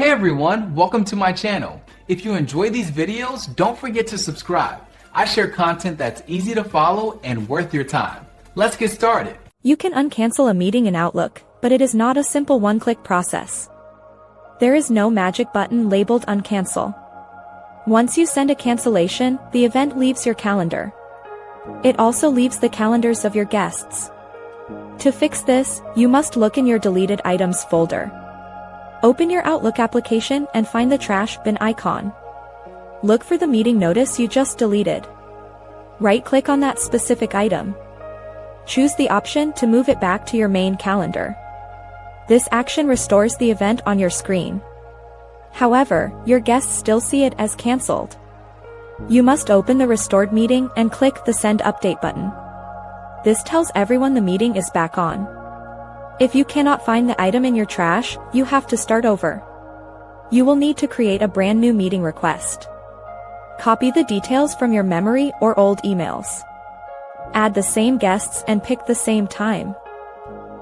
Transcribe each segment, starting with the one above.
Hey everyone, welcome to my channel. If you enjoy these videos, don't forget to subscribe. I share content that's easy to follow and worth your time. Let's get started. You can uncancel a meeting in Outlook, but it is not a simple one-click process. There is no magic button labeled Uncancel. Once you send a cancellation, the event leaves your calendar. It also leaves the calendars of your guests. To fix this, you must look in your deleted items folder. Open your Outlook application and find the trash bin icon. Look for the meeting notice you just deleted. Right-click on that specific item. Choose the option to move it back to your main calendar. This action restores the event on your screen. However, your guests still see it as cancelled. You must open the restored meeting and click the Send Update button. This tells everyone the meeting is back on. If you cannot find the item in your trash, you have to start over. You will need to create a brand new meeting request. Copy the details from your memory or old emails. Add the same guests and pick the same time.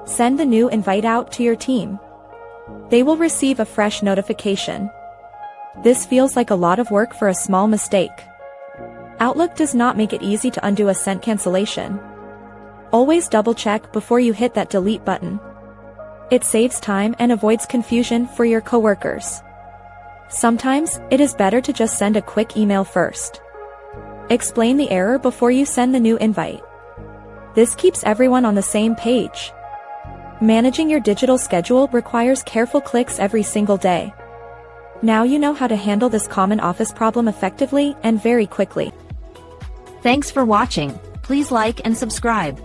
Send the new invite out to your team. They will receive a fresh notification. This feels like a lot of work for a small mistake. Outlook does not make it easy to undo a sent cancellation. Always double-check before you hit that delete button. It saves time and avoids confusion for your coworkers. Sometimes, it is better to just send a quick email first. Explain the error before you send the new invite. This keeps everyone on the same page. Managing your digital schedule requires careful clicks every single day. Now you know how to handle this common office problem effectively and very quickly. Thanks for watching. Please like and subscribe.